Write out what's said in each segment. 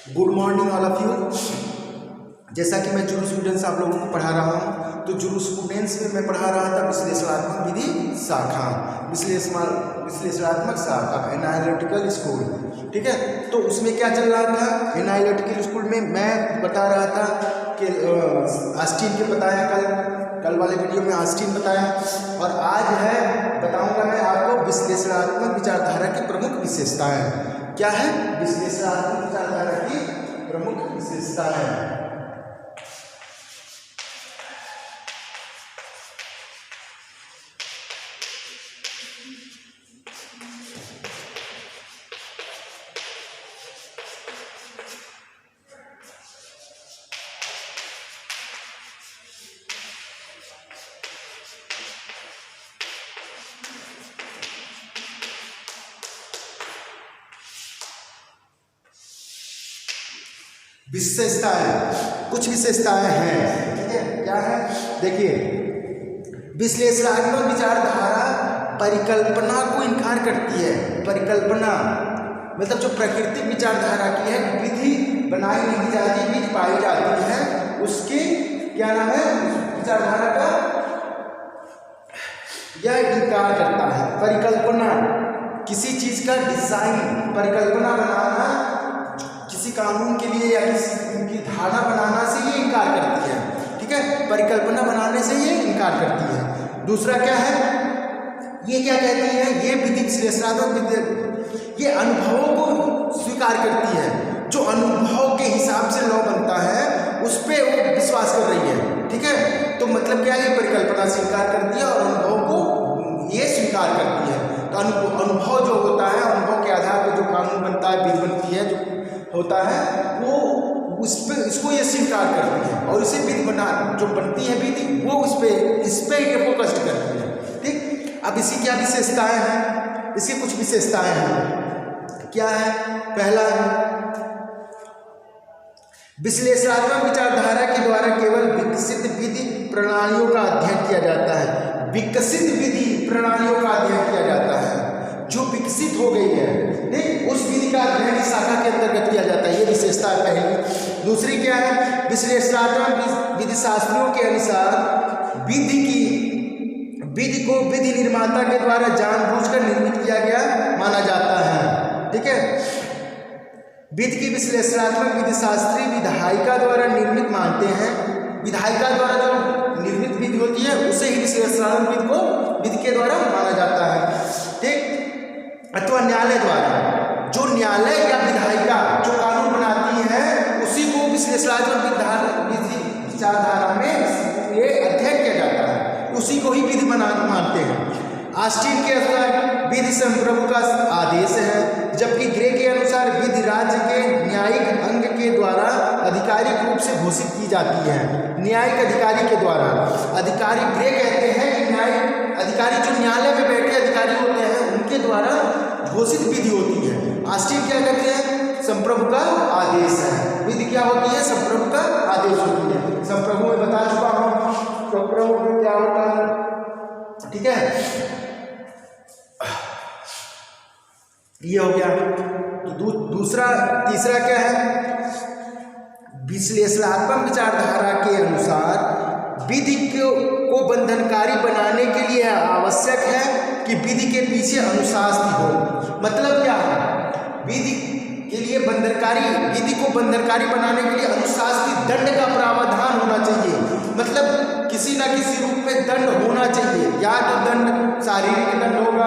Good morning all of you. जैसा कि मैं जूरिस्प्रूडेंस आप लोगों को पढ़ा रहा हूँ, तो जूरिस्प्रूडेंस में मैं पढ़ा रहा था विश्लेषणात्मक विधि शाखा, विश्लेषणात्मक शाखा एनालिटिकल स्कूल। ठीक है, तो उसमें क्या चल रहा था? एनालिटिकल स्कूल में मैं बता रहा था कि ऑस्टिन के बताया, कल वाले वीडियो में ऑस्टिन बताया, और आज है बताऊंगा मैं आपको विश्लेषणात्मक विचारधारा की प्रमुख विशेषताएं। क्या है? विश्लेषणात्मक विचारधारा की प्रमुख विशेषताएं। विशेषताएं, कुछ विशेषताएं हैं। ठीक है, क्या है? देखिए, विश्लेषणात्मक विचारधारा परिकल्पना को इनकार करती है। परिकल्पना मतलब जो प्राकृतिक विचारधारा की है, विधि बनाई नहीं जाती, विधि पाई जाती है, उसके क्या नाम है? विचारधारा का यह इनकार करता है। परिकल्पना किसी चीज का डिजाइन, परिकल्पना बनाना किसी कानून के लिए या किसी की धारणा बनाना से ये इनकार करती है। ठीक है, परिकल्पना बनाने से ये इनकार करती है। दूसरा क्या है? ये क्या कहती है? ये विधि विश्लेषणात्मक विधि ये अनुभवों को स्वीकार करती है। जो अनुभव के हिसाब से लॉ बनता है उस पर वो विश्वास कर रही है। ठीक है, तो मतलब क्या है? ये परिकल्पना स्वीकार करती है और अनुभव को ये स्वीकार करती है। तो अनुभव जो होता है, अनुभव के आधार पर जो कानून बनता है, विधि बनती है, जो होता है, वो उस पे इसको ये स्वीकार करती है, और इसे विधि बना जो बनती है विधि, वो इस पे ये फोकस करती है। ठीक, अब इसी क्या विशेषताएं हैं? इसकी कुछ विशेषताएं हैं। क्या है? पहला, विश्लेषणात्मक विचारधारा के द्वारा केवल विकसित विधि प्रणालियों का अध्ययन किया जाता है। विकसित विधि प्रणालियों का अध्ययन किया जाता है, जो विकसित हो गई है, नहीं, उस विधि का अध्ययन इस शाखा के अंतर्गत किया जाता है। ये विशेषता है पहली। दूसरी क्या है? विश्लेषणात्मक विधि शास्त्रियों के अनुसार विधि को विधि निर्माता के द्वारा जानबूझकर निर्मित किया गया माना जाता है। ठीक है, विधि की विश्लेषणात्मक विधि शास्त्री विधायिका द्वारा निर्मित मानते हैं। विधायिका द्वारा जो निर्मित विधि होती है उसे ही विश्लेषणात्मक विधि के द्वारा माना जाता है। ठीक, अथवा न्यायालय द्वारा, जो न्यायालय या विधायिका जो कानून बनाती है उसी को विश्लेषणात्मक विचारधारा में ये अध्ययन किया जाता है, उसी को ही विधि मानते हैं। ऑस्टिन के अनुसार विधि संप्रभु का आदेश है, जबकि ग्रे के अनुसार विधि राज्य के न्यायिक अंग के द्वारा आधिकारिक रूप से घोषित की जाती है। न्यायिक अधिकारी के द्वारा, अधिकारी ग्रे कहते हैं कि न्यायिक अधिकारी जो न्यायालय में बैठे अधिकारी होते हैं उनके द्वारा घोषित विधि होती है। ऑस्टिन क्या कहते हैं? संप्रभु का आदेश है। विधि क्या होती है? संप्रभु का आदेश होती है। संप्रभु में बता चुका हूं संप्रभु में क्या होता है। ठीक है, ये हो गया। तो तीसरा क्या है? विश्लेषणात्मक विचारधारा के अनुसार विधि को बंधनकारी बनाने के लिए आवश्यक है कि विधि के पीछे अनुशासन हो। मतलब क्या है? विधि के लिए विधि को बंधनकारी बनाने के लिए अनुशासित दंड का प्रावधान होना चाहिए। मतलब किसी न किसी रूप में दंड होना चाहिए, या तो दंड शारीरिक दंड होगा,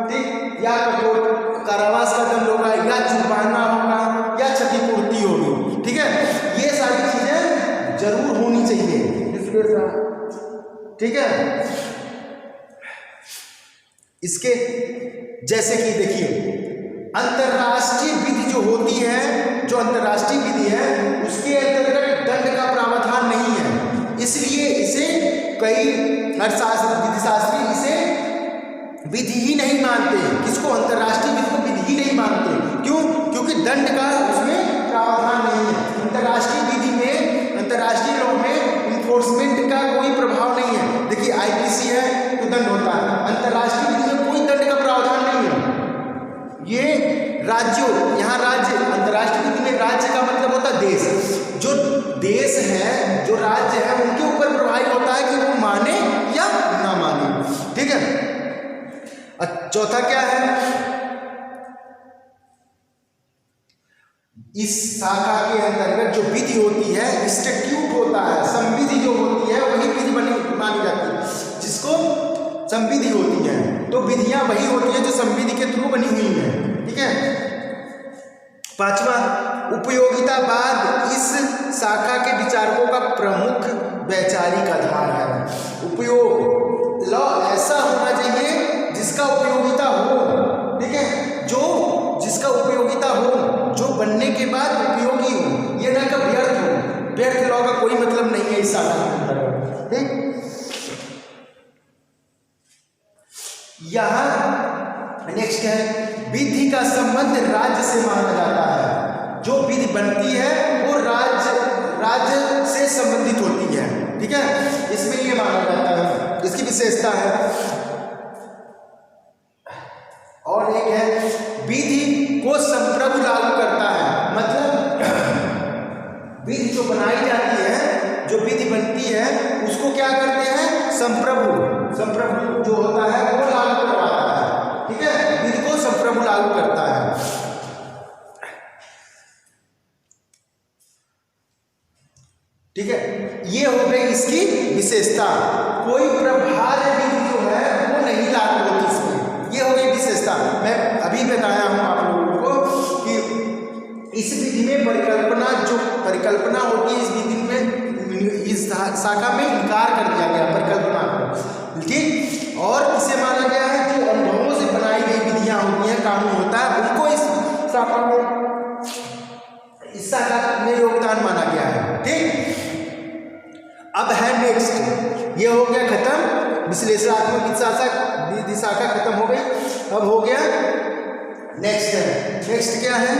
ठीक, या कठोर कारावास का दंड होगा, या जुर्माना होगा, या क्षतिपूर्ति होगी। ठीक है, ये सारी चीजें जरूर होनी चाहिए। ठीक है, इसके जैसे कि देखिए, अंतरराष्ट्रीय विधि जो होती है, जो अंतरराष्ट्रीय विधि है, उसके अंतर्गत दंड का प्रावधान नहीं है, इसलिए इसे कई विधि शास्त्री इसे विधि ही नहीं मानते। किसको? अंतरराष्ट्रीय विधि को विधि ही नहीं मानते। क्यों? क्योंकि दंड का उसमें प्रावधान नहीं है। अंतरराष्ट्रीय विधि में, अंतरराष्ट्रीय लॉ में इन्फोर्समेंट का कोई प्रभाव नहीं है। देखिए, आईपीसी है तो दंड होता है, अंतरराष्ट्रीय विधि में कोई दंड का प्रावधान नहीं है। ये राज्यों, यहाँ राज्य, अंतर्राष्ट्रीय विधि में राज्य का मतलब होता है देश। जो देश है, जो राज्य है, उनके ऊपर प्रभावी होता है कि वो माने या ना माने। ठीक है। चौथा क्या है, इस शाखा के अंतर्गत जो विधि होती है, इंस्टीट्यूट होता है, संविधि जो होती है वही विधि मानी जाती है, जिसको संविधि होती है। तो विधियां वही होती है जो संविधि के थ्रू बनी हुई है। ठीक है। पांचवा, उपयोगितावाद इस शाखा के विचारकों का प्रमुख वैचारिक आधार है। उपयोग, लॉ ऐसा होना चाहिए जिसका उपयोगिता हो। ठीक है, जो जिसका उपयोगिता हो, जो बनने के बाद उपयोगी हो, ये ना कि व्यर्थ हो। व्यर्थ लॉ का कोई मतलब नहीं है इस शाखा के अंदर। ठीक, यहां नेक्स्ट है, विधि का संबंध राज्य से माना जाता है। जो विधि बनती है वो राज्य से संबंधित होती है। ठीक है, इसमें ये माना जाता है, इसकी विशेषता है। और एक है, विधि को संप्रभु लागू करता है। मतलब विधि जो बनाई जाती है, जो विधि बनती है, उसको क्या करते हैं, संप्रभु जो होता है वो लागू करवाता है। ठीक है, विधि को संप्रभु लागू करता है। ठीक है, ये हो गई इसकी विशेषता। कोई प्रभार्य विधि जो है वो नहीं लागू होती इसमें, ये हो गई विशेषता। मैं अभी बताया हूं आप लोगों को कि इस विधि में परिकल्पना, जो परिकल्पना होती है इस विधि में, इस शाखा में इनकार कर दिया गया परिकल्पना को। ठीक, और इसे माना गया है जो अनुभवों से बनाई गई विधियां होती हैं, कानून होता है, उनको इस शाखा में योगदान माना गया है। ठीक, अब है नेक्स्ट, ये हो गया खत्म, विश्लेषणात्मक विधि शाखा खत्म हो गई। अब हो गया नेक्स्ट है, नेक्स्ट क्या है,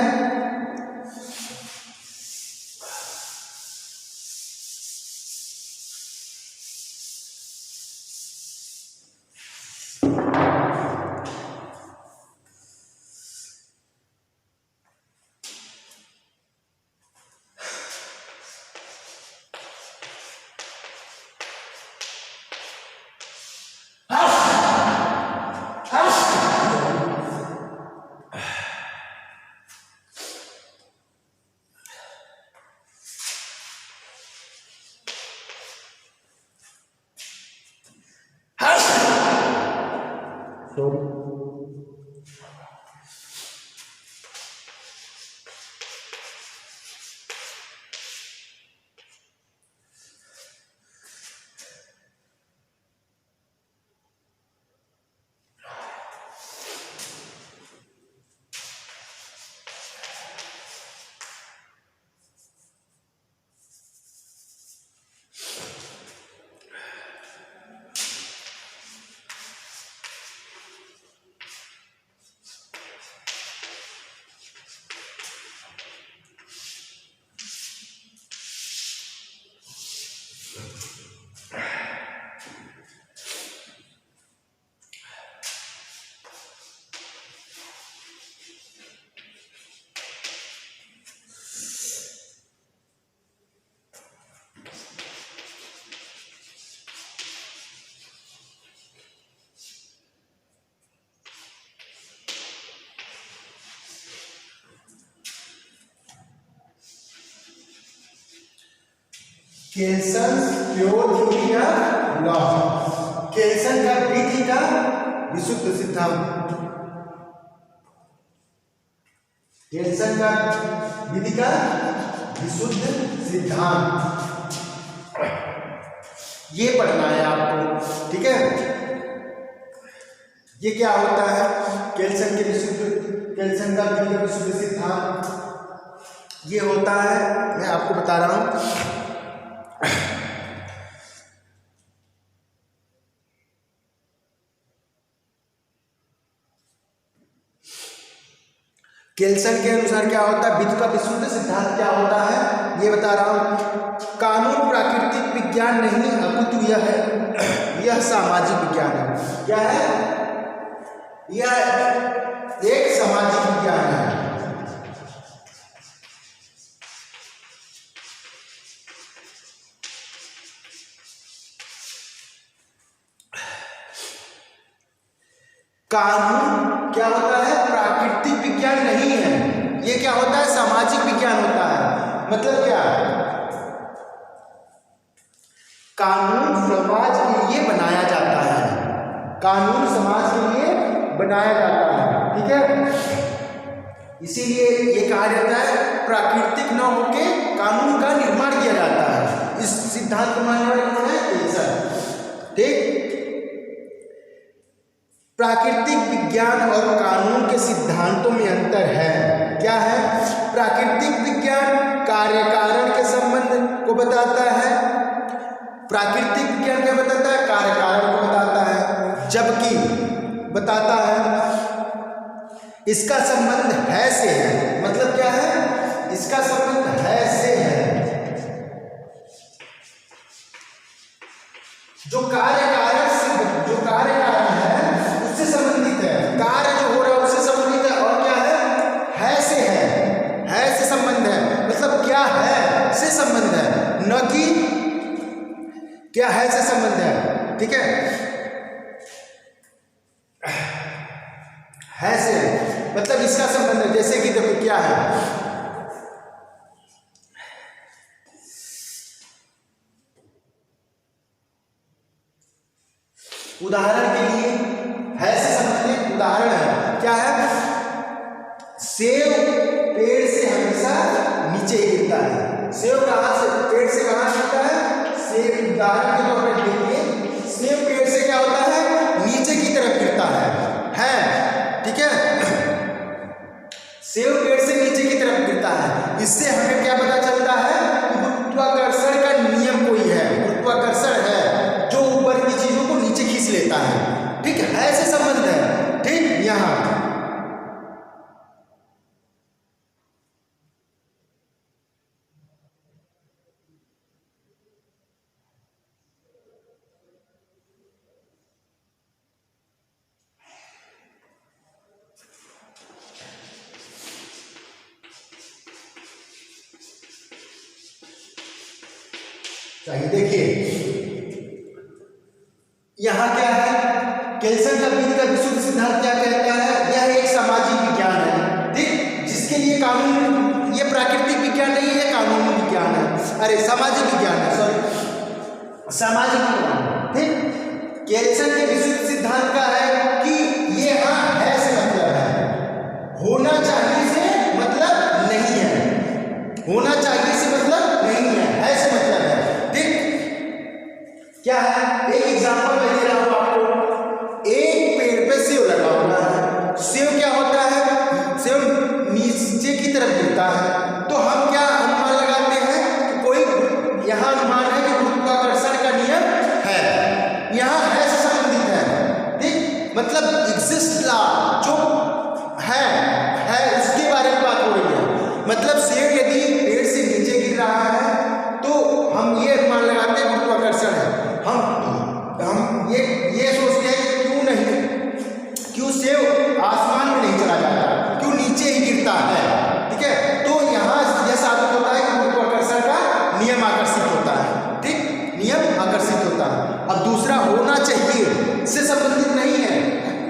केल्सन्स प्योर थ्योरी ऑफ लॉ, केल्सन का विधि का विशुद्ध सिद्धांत, केल्सन का विधि का विशुद्ध सिद्धांत, ये पढ़ना है आपको। ठीक है, ये क्या होता है, केल्सन का विधि का विशुद्ध सिद्धांत, ये होता है, मैं आपको बता रहा हूं। केल्सन के अनुसार क्या होता है, विधि का विशुद्ध सिद्धांत क्या होता है, ये बता रहा हूं। कानून प्राकृतिक विज्ञान नहीं अपितु यह सामाजिक विज्ञान है। क्या है, यह एक सामाजिक विज्ञान है। कानून क्या होता है? प्राकृतिक विज्ञान नहीं है, ये क्या होता है? सामाजिक विज्ञान होता है। मतलब क्या? कानून समाज के लिए बनाया जाता है, कानून समाज के लिए बनाया जाता है, ठीक है। इसीलिए ये कहा जाता है प्राकृतिक न होके कानून का निर्माण किया जाता है। इस सिद्धांत को मानने वाले कौन है? केल्सन, ठीक। प्राकृतिक विज्ञान और कानून के सिद्धांतों में अंतर है। क्या है? प्राकृतिक विज्ञान कार्य कारण के संबंध को बताता है, प्राकृतिक विज्ञान क्या बताता है? कार्य कारण को बताता है, जबकि बताता है इसका संबंध है से है। मतलब क्या है? इसका संबंध है से है। जो कार्य कारण है उससे संबंधित है, कार्य जो हो रहा है उससे संबंधित है, और क्या है से है से संबंध है। मतलब क्या है से संबंध है, न कि क्या है से संबंध है, ठीक है। है से मतलब इसका संबंध है। जैसे कि देखो क्या है, उदाहरण के लिए है से संबंधित उदाहरण है। क्या है? सेब पेड़ से हमेशा नीचे गिरता है। सेब कहां से? पेड़ से कहां गिरता है? सेब उदाहरण के तौर पर देखिए, सेब पेड़ से क्या होता है? नीचे की तरफ गिरता है, ठीक है। सेब पेड़ से नीचे की तरफ गिरता है। इससे हमें क्या पता चलता है? गुरुत्वाकर्षण का नियम कोई है, गुरुत्वाकर्षण है जो ऊपर की चीजों को नीचे खींच लेता है, ठीक है। ऐसे संबंध है, ठीक। यहां चाहिए। देखिए यहां क्या है? केल्सन का विधि का विशुद्ध सिद्धांत क्या कहता है? यह एक सामाजिक विज्ञान है, ठीक, जिसके लिए कानून, ये प्राकृतिक विज्ञान नहीं है, कानूनी विज्ञान है, अरे सामाजिक विज्ञान है, सॉरी सामाजिक विज्ञान, ठीक। केल्सन के विशुद्ध सिद्धांत का है कि ये हाँ है से मतलब है, होना चाहिए से मतलब नहीं है, होना चाहिए से मतलब नहीं है से मतलब है, ठीक। क्या है? एक एग्जांपल मैं दे रहा हूं आपको। एक पेड़ पे सेब लगा हुआ है, सेब क्या होता है? सेब नीचे की तरफ गिरता है, तो हम क्या अनुमान लगाते हैं कि कोई यहाँ अनुमान है कि गुरुत्वाकर्षण का नियम है, यहाँ है से संबंधित है, ठीक। मतलब एग्जिस्ट लॉ जो है उसके बारे में बात हो रही है। मतलब सेब यदि पेड़ से नीचे गिर रहा है तो हम ये अनुमान लगाते हैं गुरुत्वाकर्षण है। हम ये सोचते हैं कि क्यों सेब आसमान में नहीं चला जाता, क्यों नीचे ही गिरता है, ठीक है। तो यहाँ यह साबित होता है कि गुरुत्वाकर्षण का नियम आकर्षित होता है, ठीक, नियम आकर्षित होता है। अब दूसरा होना चाहिए से संबंधित नहीं है,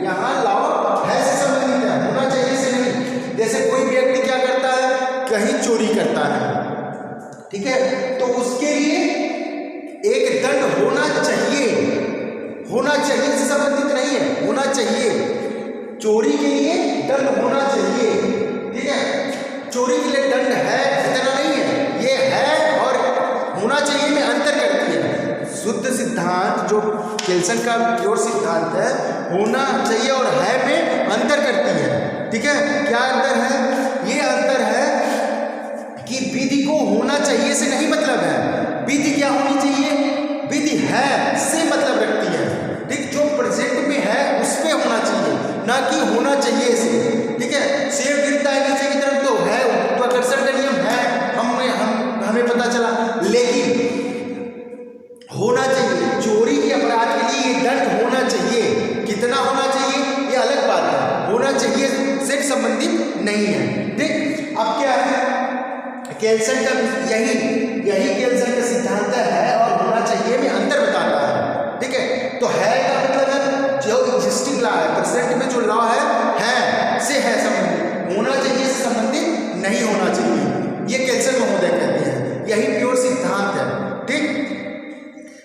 यहाँ लॉ है से संबंधित है, होना चाहिए से नहीं। जैसे कोई व्यक्ति क्या करता है? कहीं चोरी करता है, ठीक है, तो उसके लिए एक दंड होना चाहिए से संबंधित नहीं है, होना चाहिए। चोरी के लिए दंड होना चाहिए, ठीक है। चोरी के लिए दंड है इतना नहीं है, ये है और होना चाहिए में अंतर करती है। शुद्ध सिद्धांत जो केल्सन का प्योर सिद्धांत है, होना चाहिए और है में अंतर करती है, ठीक है। क्या अंतर है? ये अंतर है कि विधि को होना चाहिए से नहीं मतलब है। विधि क्या होनी चाहिए? विधि है से मतलब रखती है, ठीक, जो प्रेजेंट में है उस पे होना चाहिए, ना कि होना चाहिए से, ठीक है। सेब गिरता है नीचे की तरफ तो है, गुरुत्वाकर्षण का नियम है, हमें पता चला, लेकिन होना चाहिए। चोरी के अपराध के लिए ये दंड होना चाहिए, कितना होना चाहिए ये अलग बात है, होना चाहिए से संबंधित नहीं है, ठीक। अब क्या है? केल्सन का यही केल्सन का सिद्धांत है और होना चाहिए में अंतर बताता है, ठीक है। तो है का मतलब है जो एग्जिस्टिंग लॉ है, प्रेजेंट में जो लॉ है से है संबंधित, होना चाहिए से संबंधित नहीं होना चाहिए, ये केल्सन महोदय कहते हैं। यही प्योर सिद्धांत है। ठीक,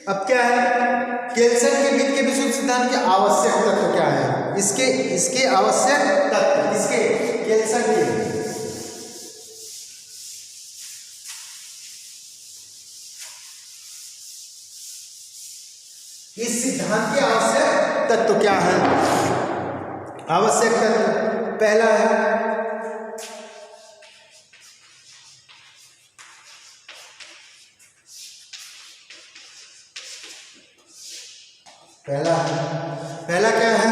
अब क्या है केल्सन के विधि के विशुद्ध सिद्धांत के आवश्यक तत्व क्या है, इसके आवश्यक तत्व, इसके केल्सन के इस सिद्धांत के आवश्यक तत्व क्या है। आवश्यक तत्व पहला है पहला क्या है,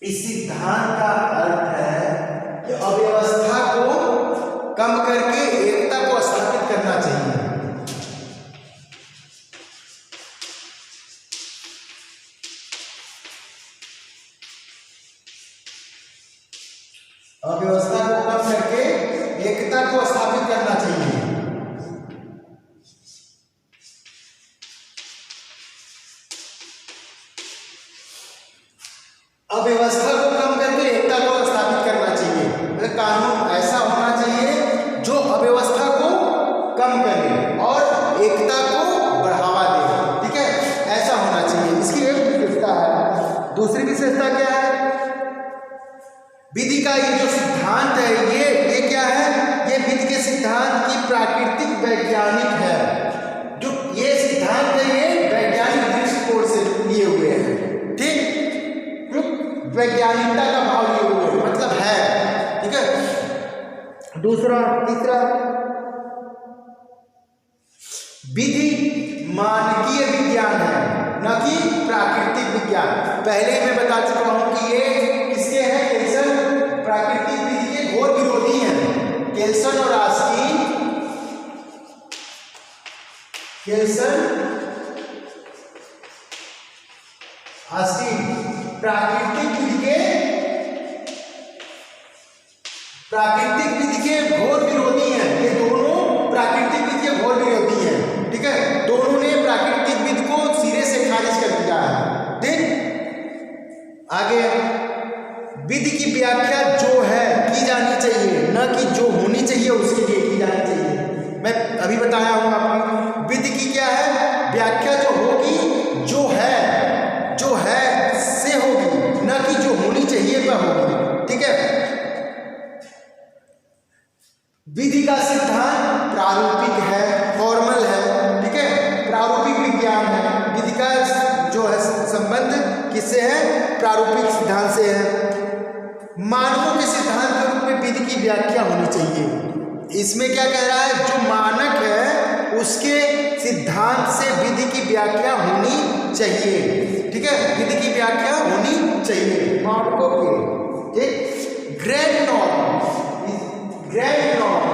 इस सिद्धांत का अर्थ है कि अव्यवस्था को कम करके एकता को स्थापित करना चाहिए। अव्यवस्था को कम करके एकता को स्थापित करना चाहिए। अव्यवस्था को कम करके एकता को स्थापित करना चाहिए, मतलब कानून ऐसा होना चाहिए जो अव्यवस्था को कम करे और एकता को बढ़ावा दे। ठीक है, ऐसा होना चाहिए, इसकी एक विशेषता है। दूसरी विशेषता क्या है, विधि का ये जो सिद्धांत है ये क्या है, ये विधि के सिद्धांत की प्राकृतिक वैज्ञानिक है। जो ये सिद्धांत है ये वैज्ञानिक दृष्टिकोण से लिए हुए हैं। ठीक, वैज्ञानिकता का भाव लिए हुए हैं, मतलब है। ठीक है, दूसरा तीसरा, विधि मानकीय विज्ञान है न कि प्राकृतिक विज्ञान। पहले ही मैं बता चुका हूं कि ये किसके हैं, केल्सन प्राकृतिक विधि के घोर विरोधी हैं। केल्सन और आस्टीन, प्राकृतिक विधि के घोर विरोधी हैं। ये दोनों प्राकृतिक विधि के घोर विरोधी हैं। ठीक है, दोनों ने प्राकृतिक विधि को सिरे से खारिज कर दिया है। ठीक, आगे विधि की व्याख्या जो है की जानी चाहिए, न कि जो होनी चाहिए उसके लिए की जानी चाहिए। मैं अभी बताया हूं आपको, विधि की क्या है व्याख्या, जो होगी जो है से होगी, न कि जो होनी चाहिए वह होगी। ठीक है, विधि का सिद्धांत प्रारूपिक है, फॉर्मल है। ठीक है, प्रारूपिक विज्ञान है। विधि का जो है संबंध किससे है, प्रारूपिक सिद्धांत से है। मानकों के सिद्धांत के रूप में विधि की व्याख्या होनी चाहिए। इसमें क्या कह रहा है, जो मानक है उसके सिद्धांत से विधि की व्याख्या होनी चाहिए। ठीक है, विधि की व्याख्या होनी चाहिए मानकों के। ठीक, grand norm, grand norm,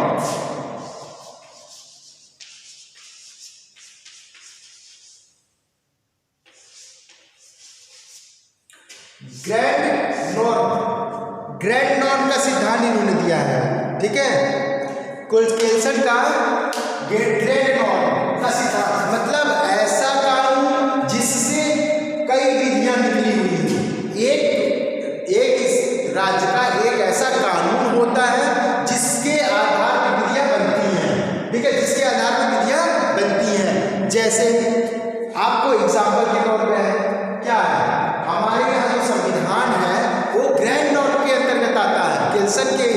grand norm का सिद्धांत इन्होंने दिया है। ठीक है, केल्सन का ग्रैंड नॉर्म का सिद्धांत मतलब ऐसा कानून जिससे कई विधियां निकली हुई हैं। एक इस राज्य का एक ऐसा कानून होता है जिसके आधार पर विधियां बनती हैं। ठीक है, जिसके आधार पर विधियां बनती हैं। जैसे आपको एग्जाम्पल के तौर पे है, क्या है, हमारे यहाँ जो संविधान है वो ग्रैंड नॉर्म के अंतर्गत आता है। केल्सन के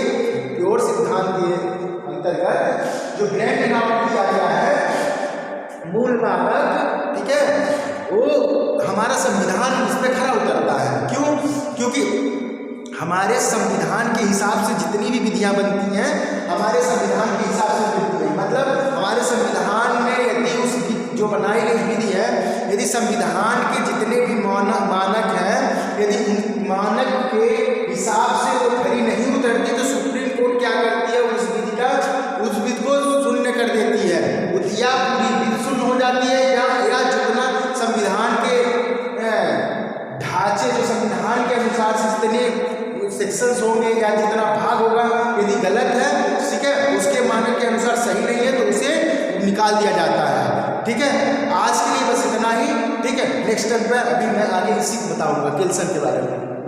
प्योर सिद्धांत के अंतर्गत जो ग्रैंड नॉर्म किया गया है, मूल मानक, ठीक है, वो हमारा संविधान उस पर खरा उतरता है। क्यों? क्योंकि हमारे संविधान के हिसाब से जितनी भी विधियां बनती हैं हमारे संविधान के हिसाब से बनती हैं। मतलब हमारे संविधान में यदि उस जो बनाई गई विधि है, यदि संविधान के जितने भी मानक हैं, यदि उन मानक के हिसाब से वो खरी नहीं उतरती तो सुप्रीम कोर्ट क्या करती है, उस विधि को शून्य कर देती है, या पूरी विधि शून्य हो जाती है, या जितना संविधान के ढांचे, जो संविधान के अनुसार जितने सेक्शंस होंगे या जितना भाग होगा, यदि गलत है, ठीक है, उसके मानक के अनुसार सही नहीं है तो उसे निकाल दिया जाता है। ठीक है, आज के लिए बस इतना ही। ठीक है, नेक्स्ट टाइम पे अभी मैं आगे इसी बताऊंगा कैल्शियम के बारे में।